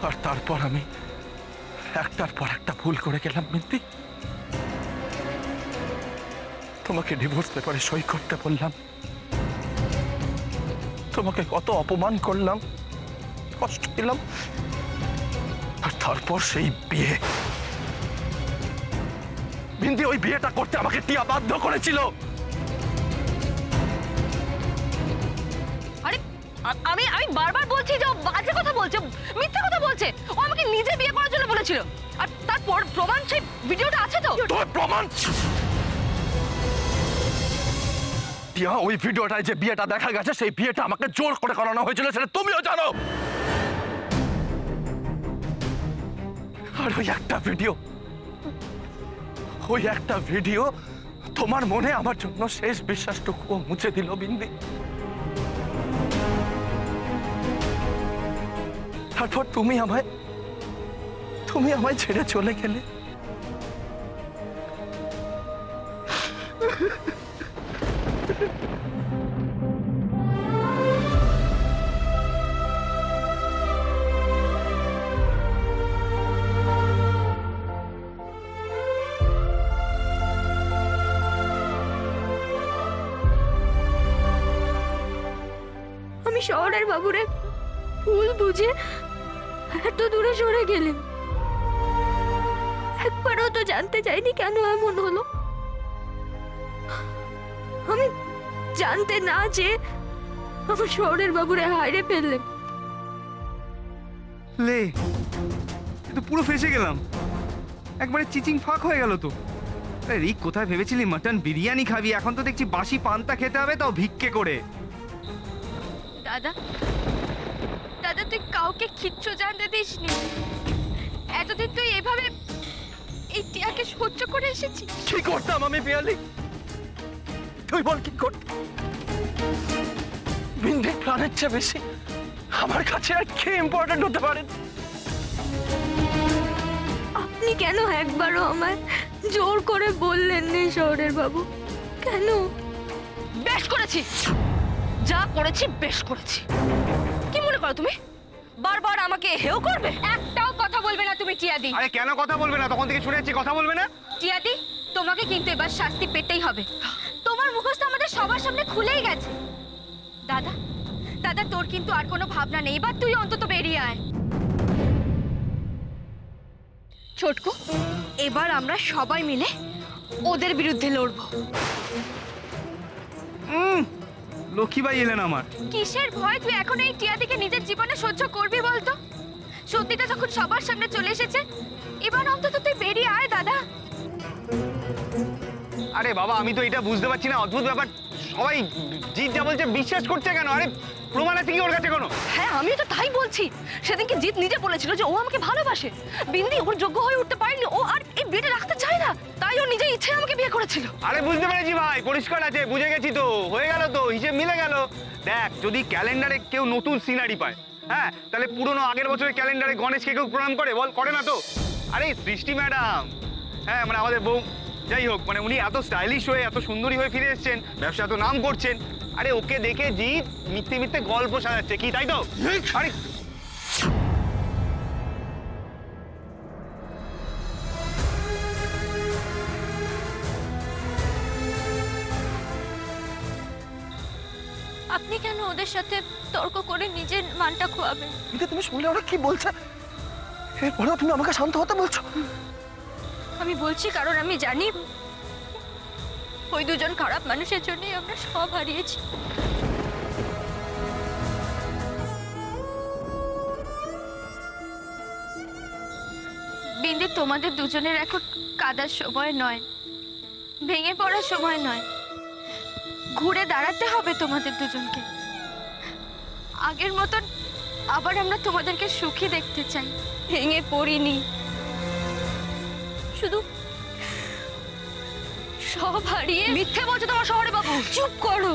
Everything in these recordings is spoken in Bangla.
আর তারপর আমি একটার পর একটা ভুল করে গেলাম বিন্দি। তোমাকে ডিভোর্স পেপারে সই করতে বললাম, তোমাকে কত অপমান করলাম, কষ্ট দিলাম, আর তারপর সেই বিয়ে। বিন্দি, ওই বিয়েটা করতে আমাকে টিয়া বাধ্য করেছিল। আরে আমি আমি বারবার বলছি যে ও বাজে কথা বলছে, মিথ্যা কথা বলছে। ও আমাকে নিজে বিয়ে করার জন্য বলেছিল, আর তারপর প্রমাণ সেই ভিডিওটা আছে তো। তোর প্রমাণ? টিয়া, ওই ভিডিওটায় যে বিয়েটা দেখা গেছে সেই বিয়েটা আমাকে জোর করে করানো হয়েছিল, সেটা তুমিও জানো। আর ওই একটা ভিডিও তোমার মনে আমার জন্য শেষ বিশ্বাসটুকু মুছে দিল বিন্দি। তারপর তুমি আমায় ছেড়ে চলে গেলে। আমি শহরের বাবুরে ভুল বুঝে এত দূরে সরে গেলেন। একবারও তো জানতে চাইনি কেন এমন হলো। আমি জানতে না যে আমার শহরের বাবুরে হারিয়ে ফেললেন। লে, তো পুরো ফেসে গেলাম, একবারে চিচিং ফাঁক হয়ে গেল তো। আরে রিক, কোথায় ভেবেছিলি মাটন বিরিয়ানি খাবি, এখন তো দেখছি বাসি পান্তা খেতে হবে, তাও ভিক্ষে করে। দাদা দাদা, তুই কাউকে কিচ্ছু জানতে দিসনি। এতদিন তুই এভাবে এই টিয়াকে সহ্য করে এসেছিস। কি করতাম আমি পিয়ালি? তুই বল কি করতাম? বিন্দি প্রাণের চেয়ে বেশি আমার কাছে আর কে ইম্পর্টেন্ট হতে পারে? আপনি কেন একবারও আমায় জোর করে বললেন না শহরের বাবু? কেন? বেশ করেছি, যা করেছি বেশ করেছি। কি মনে করো তুমি বারবার আমাকে হেও করবে? একটাও কথা বলবে না তুমি টিয়াদি। আরে কেন কথা বলবে না? তখন থেকে শুনে যাচ্ছি কথা বলবে না। টিয়াদি, তোমাকে কিন্তু এবার শাস্তি পেতেই হবে। তোমার মুখোশ তো আমাদের সবার সামনে খুলেই গেছে। দাদা দাদা, তোর কিন্তু আর কোনো ভাবনা নেই, এবার তুই অন্তত বেরিয়ে আয়। ছোটকু, এবার আমরা সবাই মিলে ওদের বিরুদ্ধে লড়বো। লক্ষ্মীবাই এলেন আমার। কিসের ভয়? তুই এখন এই টিয়াদিকে নিজের জীবনে সহ্য করবি বলতো? সত্যিটা যখন সবার সামনে চলে এসেছে, এবার অন্তত তুই বেরিয়ে আয় দাদা। আরে বাবা, আমি তো এটা বুঝতে পারছি না, অদ্ভুত ব্যাপার। সবাই জিৎ যা বলছে বিশ্বাস করছে কেন? আরে প্রমাণ আছে কি ওর কাছে কোনো? হ্যাঁ, আমিও তো তাই বলছি। সেদিনকে জিৎ নিজে বলেছিল যে ও আমাকে ভালোবাসে। বিন্দি ওর যোগ্য হয়ে উঠতে পারেনি, ও আর এই বিয়েটা রাখতে চায় না, তাই ও নিজে ইচ্ছে আমাকে বিয়ে করেছিল। আরে বুঝতে পেরেছি ভাই, পরিষ্কার আছে, বুঝে গেছি তো, হয়ে গেল তো, হিসেব মিলে গেল। দেখ, যদি ক্যালেন্ডারে কেউ নতুন সিনারি পায়, হ্যাঁ, তাহলে পুরনো আগের বছরের ক্যালেন্ডারে গণেশকে কেউ প্রণাম করে? বল, করে না তো? আরে সৃষ্টি ম্যাডাম, হ্যাঁ, মানে আমাদের বউ, যাই হোক, মানে উনি এত স্টাইলিশ হয়ে এত সুন্দরী হয়ে ফিরে এসেছেন, ব্যবসা এত নাম করছেন। আরে ওকে দেখে জিৎ মিথ্যে মিথ্যে গল্প সাজাচ্ছে, কি তাই তো? আরে আপনি কেন ওদের সাথে তর্ক করে নিজের মানটা খোয়াবেন? বিন্দি, তুমি শুনলে ওরা কি বলছে? এরপরেও তুমি আমাকে শান্ত হতে বলছো? আমি বলছি কারণ আমি জানি ওই দুজন খারাপ মানুষের জন্যই আমরা সব হারিয়েছি। বিন্দি, তোমাদের দুজনের এখন কাদার সময় নয়, ভেঙে পড়ার সময় নয়। ঘুরে দাঁড়াতে হবে তোমাদের দুজনকে। আগের মতন আবার আমরা তোমাদেরকে সুখী দেখতে চাই। ভেঙে পড়িনি, শুধু সব হারিয়ে। মিথ্যে বলছো তোমার শহরে বাবু। চুপ করো।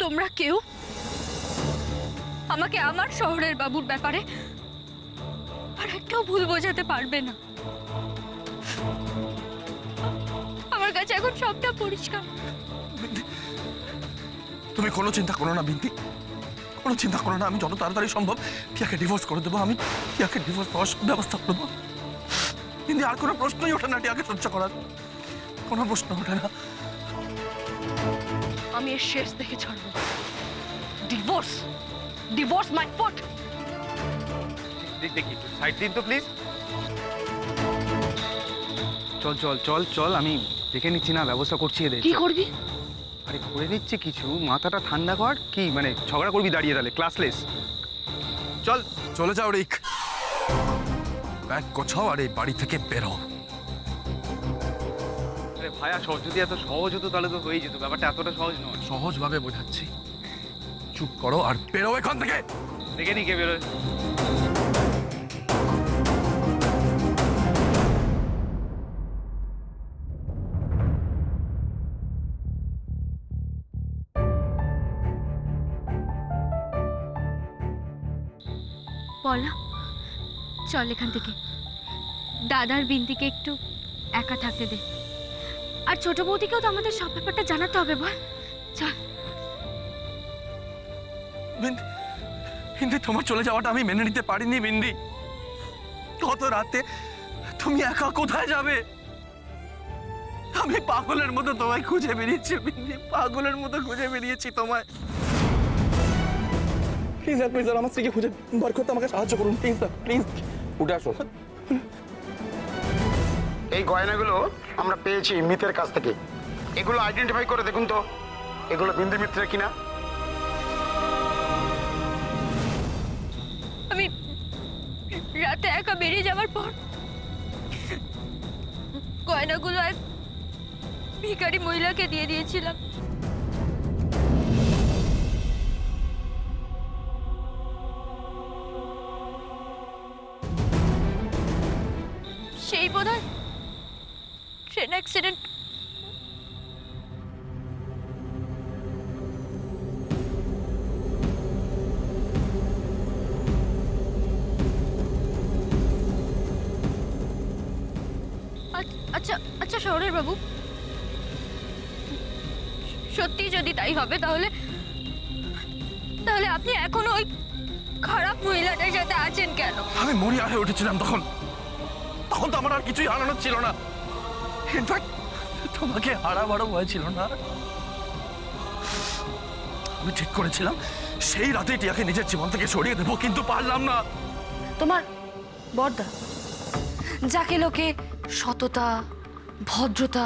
তোমরা কেউ আমাকে আমার শহরের বাবুর ব্যাপারে আর একটাও ভুল বোঝাতে পারবে না। আমার কাছে এখন সবটা পরিষ্কার। তুমি কোনো চিন্তা করো না বিন্দি, কোনো চিন্তা করো না, আমি যত তাড়াতাড়ি সম্ভব টিয়াকে ডিভোর্স করে দেবো। আমি টিয়াকে ডিভোর্স দেওয়ার ব্যবস্থা করবো। কিন্তু আর কোনো প্রশ্নই ওঠে না টিয়াকে সহ্য করার, কোনো প্রশ্ন ওঠে না। আমি এর শেষ দেখে ছাড়বো। Divorce, divorce my foot. দেখি সাইড দিন তো প্লিজ। চল চল চল চল, আমি দেখে নিচ্ছি না, ব্যবস্থা করছি এদের। কি করবি? আরে করে নিচ্ছে কিছু, মাথাটা ঠান্ডা কর। কি মানে ঝগড়া করবি দাঁড়িয়ে, তাহলে ক্লাসলেস। চল চলে যাও রিক, ব্যাগ গোছাও আর এই বাড়ি থেকে বেরো। আরে ভাইয়া, যদি এত সহজ হতো তাহলে তো হয়ে যেত, ব্যাপারটা এতটা সহজ নয়। সহজভাবে বোঝাচ্ছি, চুপ করো আর বেরো এখান থেকে। দেখে নি কে বেরোয়। বলা চল এখান থেকে, দাদার বিন্দিকে একটু একা থাকতে দে। আর ছোট বৌদিকেও তো আমাদের সব ব্যাপারটা জানাতে হবে, বল চল। বিন্দি, বিন্দি, তোমার চলে যাওয়াটা আমি মেনে নিতে পারিনি বিন্দি। গত রাতে তুমি একা কোথায় যাবে? আমি পাগলের মতো তোমায় খুঁজে বেরিয়েছি বিন্দি, পাগলের মতো খুঁজে বেরিয়েছি তোমায়। প্লিজ স্যার, প্লিজ স্যার, আমার স্ত্রীকে খুঁজে বার করতে আমাকে সাহায্য করুন প্লিজ স্যার, প্লিজ। উঠে আসো। এই গয়নাগুলো আমরা পেয়েছি মিতের কাছ থেকে। এগুলো আইডেন্টিফাই করে দেখুন তো এগুলো বিন্দু মিত্রের কিনা। আমি রাতে একা বেরিয়ে যাওয়ার পর গয়নাগুলো এক ভিখারি মহিলাকে দিয়ে দিয়েছিলাম। সেই বোধহয় ট্রেন অ্যাক্সিডেন্ট। আচ্ছা আচ্ছা শহরের বাবু, সত্যি যদি তাই হবে তাহলে তাহলে আপনি এখনো ওই খারাপ মহিলাটার সাথে আছেন কেন? আমি মরিয়া হয়ে উঠেছিলাম তখন, তখন তো আমার আর কিছুই হারানোর ছিল না। ইনফ্যাক্ট তোমাকে হারাবারও ভয় ছিল না। আমি ঠিক করেছিলাম সেই রাতে টিয়াকে নিজের জীবন থেকে সরিয়ে দেবো, কিন্তু পারলাম না। তোমার বড়দা, যাকে লোকে সততা, ভদ্রতা,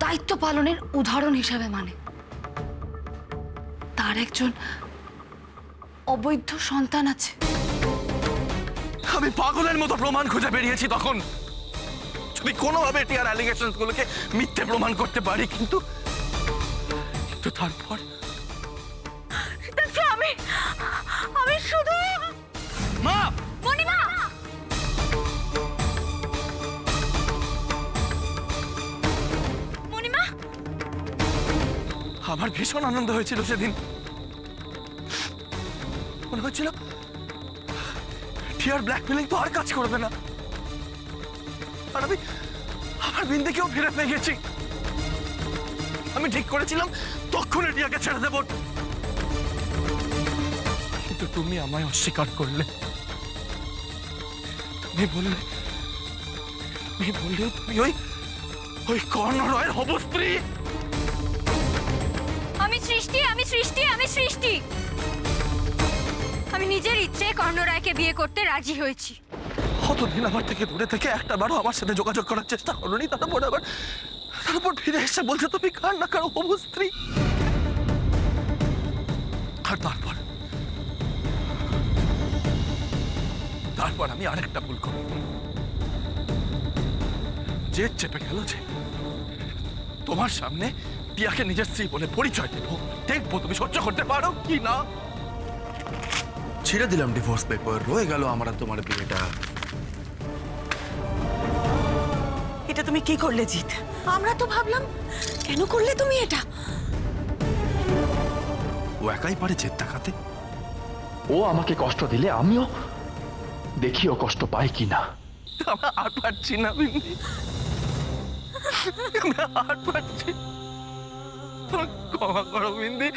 দায়িত্ব পালনের উদাহরণ হিসেবে মানে, তার একজন অবৈধ সন্তান আছে। আমি পাগলের মতো প্রমাণ খুঁজে বেরিয়েছি তখন, যদি কোনোভাবে টিয়ার অ্যালিগেশনস গুলোকে মিথ্যে প্রমাণ করতে পারি। কিন্তু কিন্তু তারপর আমি আমি শুধু মা, মণিমা, মণিমা, আমার ভীষণ আনন্দ হয়েছিল সেদিন। মনে হচ্ছিল টিয়ার ব্ল্যাকমেলিং তো আর কাজ করবে না, আর আমি আমার বিন্দিকেও ফিরে পেয়ে গেছি। আমি ঠিক করেছিলাম তখনই টিয়াকে ছেড়ে দেব, কিন্তু তুমি আমায় অস্বীকার করলে। তুমি বললে তুমি ওই কর্ণ রয়ের হবু স্ত্রী। আমি সৃষ্টি, আমি সৃষ্টি, আমি সৃষ্টি। আমি নিজের ইচ্ছে কর্ণ রায়কে বিয়ে করতে রাজি হয়েছি। কতদিন আমার থেকে দূরে থেকে একটা বারও আমার সাথে যোগাযোগ করার চেষ্টা করোনি, তারপর ফিরে এসে বলছে তুমি কার না কারো হবু স্ত্রী। আর তারপর আমি আরেকটা ভুল করি, যে চেপে গেল যে তোমার সামনে টিয়াকে নিজের স্ত্রী বলে পরিচয় দেবো, দেখবো তুমি সহ্য করতে পারো কি না। ছিঁড়ে দিলাম ডিভোর্স পেপার, রয়ে গেল আমার আর তোমার বিয়েটা। এটা তুমি কি করলে জিৎ? আমরা তো ভাবলাম কেন করলে তুমি এটা? ও একাই পারে জেদ দেখাতে। ও আমাকে কষ্ট দিলে আমিও দেখি ও কষ্ট পাই কিনা। আমরা আর পারছি না বিন্দি, আমরা আর পারছি। ক্ষমা করো বিন্দি,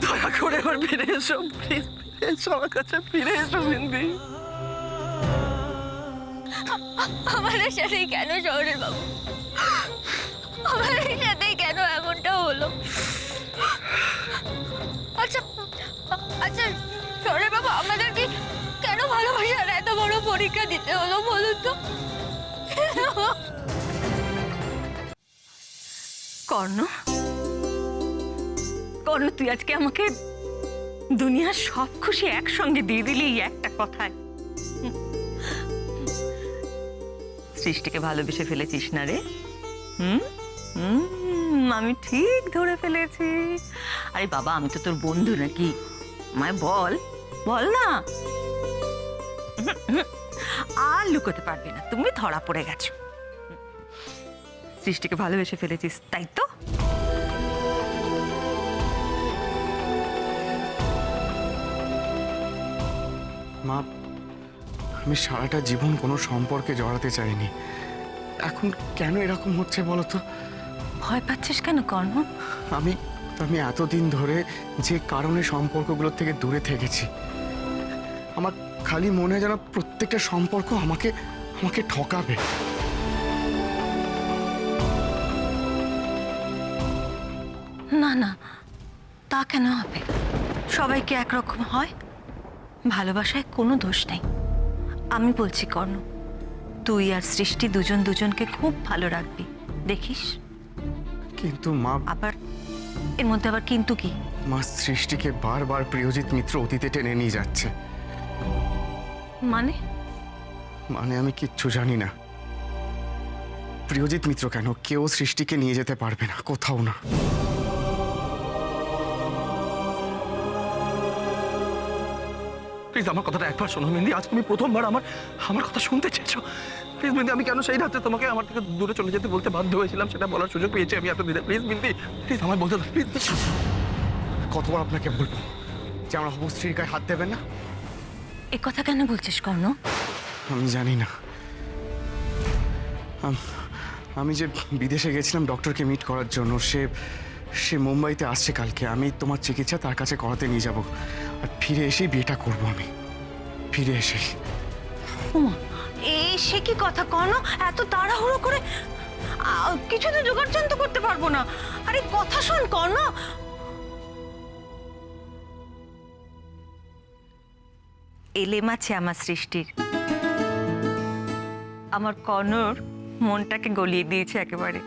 দয়া করে এবার ফিরে এসো, প্লিজ ফিরে এসো আমার কাছে, ফিরে এসো বিন্দি। আমাদের সাথে কেন শহরের বাবু, আমাদের সাথে কেন এমনটা হলো? আচ্ছা আচ্ছা শহরের বাবু, আমাদেরকে কেন ভালোবাসার এত বড় পরীক্ষা দিতে হলো বলুন তো? কর্ণ, কর্ণ, তুই আজকে আমাকে দুনিয়ার সব খুশি একসঙ্গে দিয়ে দিলি এই একটা কথায়। সৃষ্টিকে ভালোবেসে ফেলেছিস না রে? আমি ঠিক ধরে ফেলেছি। আরে বাবা, আমি তো তোর বন্ধু নাকি? আমায় বল, বল না। আর লুকোতে পারবি না, তুমি ধরা পড়ে গেছো। সৃষ্টিকে ভালোবেসে ফেলেছিস, তাই তো? মা, আমি সারাটা জীবন কোনো সম্পর্কে জড়াতে চাইনি, এখন কেন এরকম হচ্ছে বলো তো? ভয় পাচ্ছিস কেন কর্ণ? আমি এতদিন ধরে যে কারণে সম্পর্কগুলোর থেকে দূরে থেকেছি, আমার খালি মনে হয় যেন প্রত্যেকটা সম্পর্ক আমাকে আমাকে ঠকাবে। না না, তা কেন হবে? সবাইকে একরকম হয়? ভালোবাসায় কোনো দোষ নেই। আমি বলছি কর্ণ, তুই আর সৃষ্টি দুজন দুজনকে খুব ভালো রাখবি, দেখিস। কিন্তু মা, আবার এর মধ্যে আবার কিন্তু কি? মা, সৃষ্টিকে বারবার প্রিয়জিৎ মিত্র অতীতে টেনে নিয়ে যাচ্ছে। মানে? মানে আমি কিচ্ছু জানি না। প্রিয়জিৎ মিত্র কেন, কেউ সৃষ্টিকে নিয়ে যেতে পারবে না, কোথাও না। প্লিজ আমার কথাটা একবার শোনো বিন্দি, আজ তুমি প্রথমবার আমার কথা শুনতে চেয়েছো। প্লিজ বিন্দি, আমি কেন সেই রাতে তোমাকে আমার থেকে দূরে চলে যেতে বলতে বাধ্য হয়েছিলাম সেটা বলার সুযোগ পেয়েছি আমি এত দিনে। প্লিজ বিন্দি, প্লিজ আমায় বলতে দাও, প্লিজ। কতবার আপনাকে বলবো যে আমার হবু স্ত্রীর গায়ে হাত দেবেন না? এ কথা কেন বলছিস কর্ণ? আমি জানি না। আমি যে বিদেশে গেছিলাম ডক্টরকে মিট করার জন্য, সে মুম্বাইতে আসছে কালকে। আমি তোমার চিকিৎসা তার কাছে করাতে নিয়ে যাব, আর ফিরে এসেই বিয়েটা করব আমি, ফিরে এসেই। ওমা, সে কি কথা কর্ণ? এত তাড়াহুড়ো করে কিছু তো জোগাড় করতে পারবো না। আরে কথা শোন কর্ণ। এলেম আছে আমার সৃষ্টির, আমার কর্ণর মনটাকে গলিয়ে দিয়েছে একেবারে।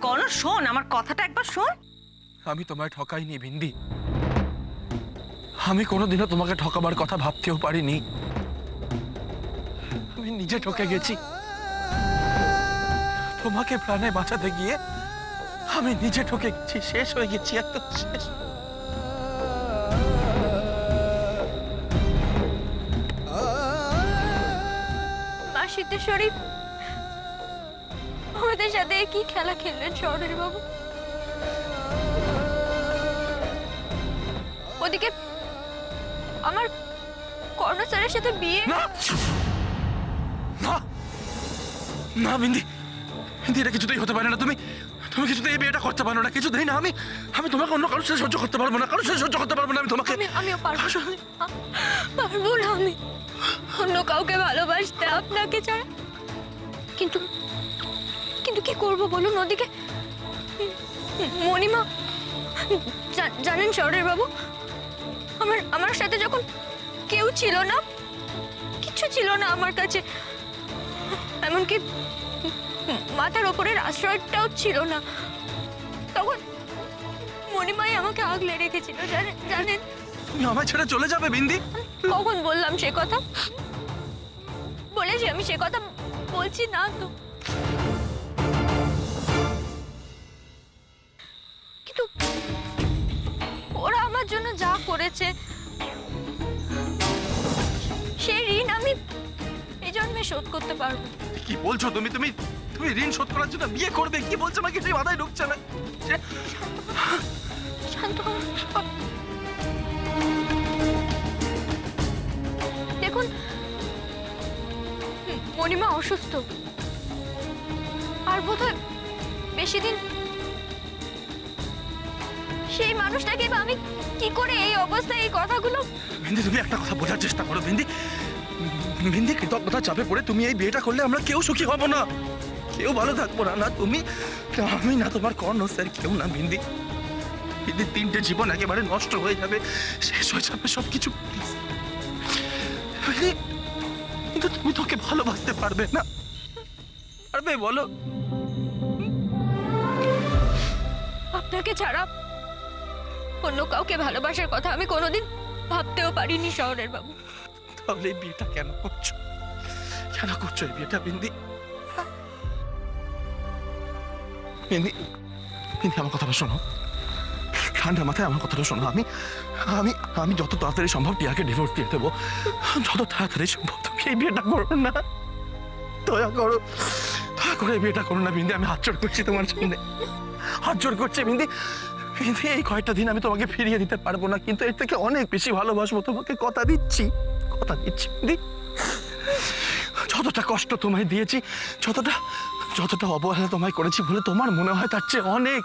কর্ণ শোন, আমার কথাটা একবার শোন। আমি তোমায় ঠকাইনি বিন্দি, আমি কোনোদিনও তোমাকে ঠকাবার কথা ভাবতেও পারিনি। আমি নিজে ঠকে গেছি। তোমাকে প্রাণে বাঁচাতে গিয়ে আমি নিজে ঠকে গেছি, শেষ হয়ে গেছি, একদম শেষ। মা সিদ্ধেশ্বরী আমাদের সাথে কি খেলা খেললেন শহরের বাবু? ওদিকে আমার কর্ণ স্যারের সাথে বিয়ে। না না না বিন্দি, বিন্দি, এটা কিছুতেই হতে পারে না। তুমি কিছুতেই এই বিয়েটা করতে পারো না, কিছুতেই না। আমি তোমাকে অন্য কারোর সাথে সহ্য করতে পারবো না, কারোর সাথে সহ্য করতে পারবো না। আমি তোমাকে আমিও পারবো না আমি অন্য কাউকে ভালোবাসতে আপনাকে ছাড়া। কিন্তু কিন্তু কি করব বলুন? ওদিকে মণিমা, জানেন শহরের বাবু, আমার সাথে যখন কেউ ছিল না, কিছু ছিল না আমার কাছে, এমনকি মাথার ওপরের আশ্রয়টাও ছিল না, তখন মণিমাই আমাকে আগলে রেখেছিল। জানেন তুমি আমায় ছেড়ে চলে যাবে বিন্দি? কখন বললাম সে কথা? বলেছি আমি সে কথা? বলছি না তো। কিন্তু ওরা আমার জন্য যা করেছে, সেই ঋণ আমি এই জন্মে শোধ করতে পারবো। কি বলছো তুমি? তুমি তুমি ঋণ শোধ করার জন্য বিয়ে করবে? কি বলছো? আমার কিছুই মাথায় ঢুকছে না। শান্ত হও। দেখুন, মণিমা অসুস্থ, আর বোধহয় বেশি দিন সেই মানুষটাকে বা আমি কি করে এই অবস্থায় এই কথাগুলো। বিন্দি তুমি একটা কথা বোঝার চেষ্টা করো বিন্দি। বিন্দি কৃতজ্ঞতা চাপে পড়ে তুমি এই বিয়েটা করলে আমরা কেউ সুখী হব না, কেউ ভালো থাকবো না, না তুমি, আমি, না তোমার কর্ণ স্যার, কেউ না বিন্দি। বিন্দি 3টে জীবন একেবারে নষ্ট হয়ে যাবে, শেষ হয়ে যাবে সবকিছু। প্লিজ বিন্দি, কিন্তু তুমি তোকে ভালোবাসতে পারবে না, পারবে বলো? আপনাকে ছাড়া অন্য কাউকে ভালোবাসার কথা আমি কোনোদিন ভাবতেও পারিনি শহরের বাবু। তাহলে এই বিয়েটা কেন করছো, কেন করছো এই বিয়েটা বিন্দি? বিন্দি, বিন্দি আমার কথাটা শোনো, ঠান্ডা মাথায় আমার কথাটা শোনো। আমি আমি আমি যত তাড়াতাড়ি সম্ভব টিয়াকে ডিভোর্স দিয়ে দেবো, যত তাড়াতাড়ি সম্ভব। তুমি এই বিয়েটা করো না, দয়া করো, দয়া করে এই বিয়েটা করো না বিন্দি। আমি হাত জোড় করছি তোমার সামনে, হাত জোড় করছি বিন্দি। বিন্দি, এই কয়েকটা দিন আমি তোমাকে ফিরিয়ে দিতে পারবো না, কিন্তু এর থেকে অনেক বেশি ভালোবাসবো তোমাকে, কথা দিচ্ছি, কথা দিচ্ছি বিন্দি। যতটা কষ্ট তোমায় দিয়েছি, যতটা অবহেলা তোমায় করেছি বলে তোমার মনে হয়, তার চেয়ে অনেক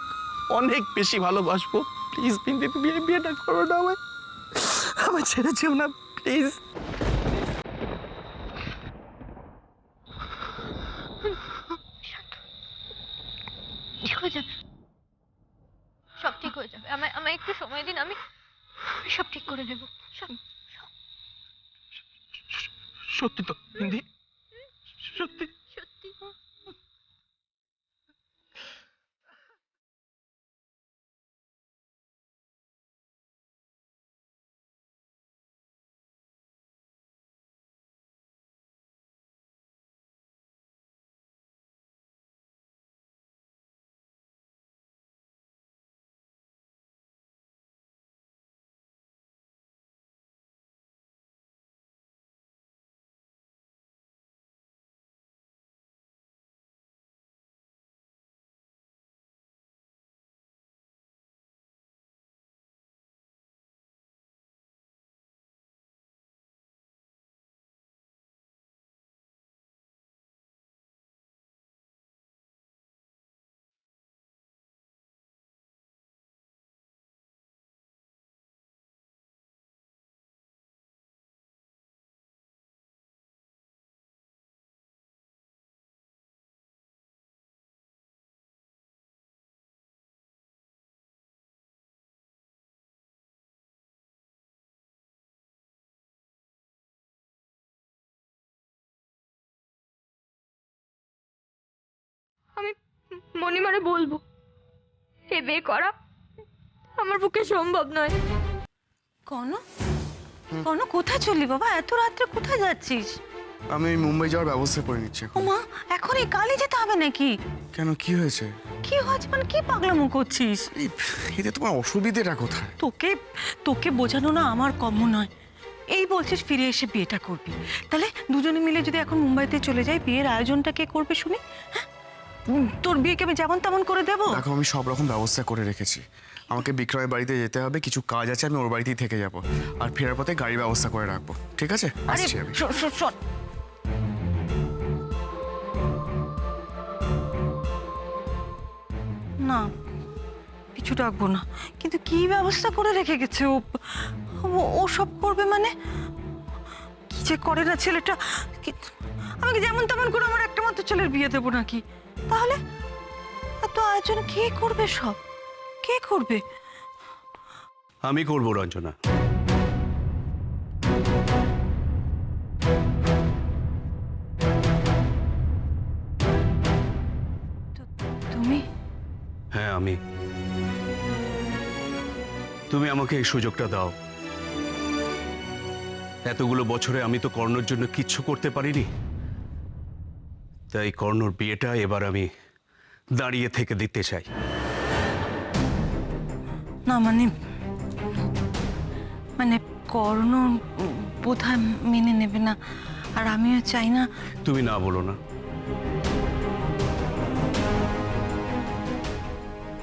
অনেক বেশি ভালোবাসবো। প্লিজ বিন্দি, তুমি এই বিয়েটা করো না, আমায় ছেড়ে যেও না প্লিজ। ঠিক হয়ে যাবে, সব ঠিক হয়ে যাবে। আমায় একটু সময় দিন, আমি সব ঠিক করে নেব। সত্যি তো বিন্দি, সত্যি? সত্যি। আমি মণিমারে বলবো এ বিয়ে করা আমার পক্ষে সম্ভব নয়। কর্ণ, কোথায় চললি বাবা? এত রাত্রে কোথায় যাচ্ছিস? আমি মুম্বাই যাওয়ার ব্যবস্থা করে নিচ্ছি এখন। ওমা, এখন এই কালই যেতে হবে নাকি? কেন, কি হয়েছে? কি হয়েছে মানে কি পাগলামো করছিস? এতে তোমার অসুবিধেটা কোথায়? তোকে বোঝানো না আমার কম্য নয়। এই বলছিস ফিরে এসে বিয়েটা করবি, তাহলে দুজনে মিলে যদি এখন মুম্বাইতে চলে যাই, বিয়ের আয়োজনটা কে করবে শুনি? হ্যাঁ, তোর বিয়েকে আমি যেমন তেমন করে দেবো? দেখো, আমি সব রকম ব্যবস্থা করে রেখেছি। আমাকে বিক্রয়ের বাড়িতে যেতে হবে, কিছু কাজ আছে, আমি ওর বাড়িতেই থেকে যাব, আর ফেরার পথে গাড়ির ব্যবস্থা করে রাখবো। ঠিক আছে, আরে আসছি আমি। শোন, না কিছু ডাকবো না, কিন্তু কি ব্যবস্থা করে রেখে গেছে ও সব করবে মানে? কি যে করে না ছেলেটা। আমাকে যেমন তেমন করে আমার একটা মাত্র ছেলের বিয়ে দেবো নাকি? তাহলে এত আয়োজন কে করবে? সব কে করবে? আমি করব রঞ্জনা। তুমি? হ্যাঁ, আমি। তুমি আমাকে এই সুযোগটা দাও। এতগুলো বছরে আমি তো কর্ণর জন্য কিচ্ছু করতে পারিনি, তাই কর্ণর বিয়েটা এবার আমি দাঁড়িয়ে থেকে দিতে চাই। না মানে কর্ণ বোধহয় মেনে নেবে না, আর আমিও চাই না। তুমি না বলো না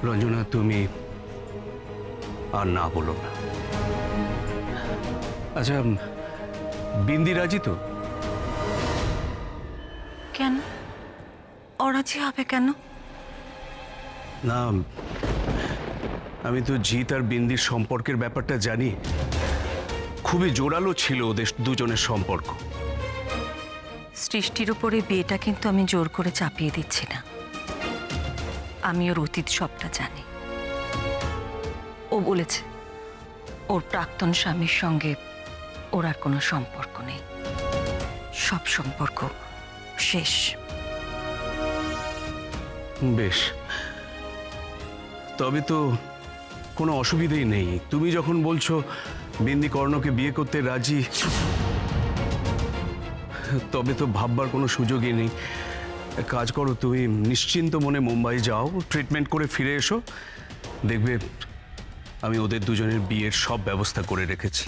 রঞ্জনা, তুমি আর না বলো না। আচ্ছা, বিন্দি রাজি তো? কেন অরাজি হবে কেন? না, আমি তো জিৎ আর বিন্দির সম্পর্কের ব্যাপারটা জানি। খুবই জোরালো ছিল ওদের দুজনের সম্পর্ক। সৃষ্টির উপরে বিয়েটা কিন্তু আমি জোর করে চাপিয়ে দিচ্ছি না। আমি ওর অতীত সবটা জানি। ও বলেছে ওর প্রাক্তন স্বামীর সঙ্গে ওর আর কোনো সম্পর্ক নেই, সব সম্পর্ক শেষ। বেশ, তবে তো কোনো অসুবিধেই নেই। তুমি যখন বলছো বিন্দি কর্ণকে বিয়ে করতে রাজি, তবে তো ভাববার কোনো সুযোগই নেই। এক কাজ করো, তুমি নিশ্চিন্ত মনে মুম্বাই যাও, ট্রিটমেন্ট করে ফিরে এসো, দেখবে আমি ওদের দুজনের বিয়ের সব ব্যবস্থা করে রেখেছি।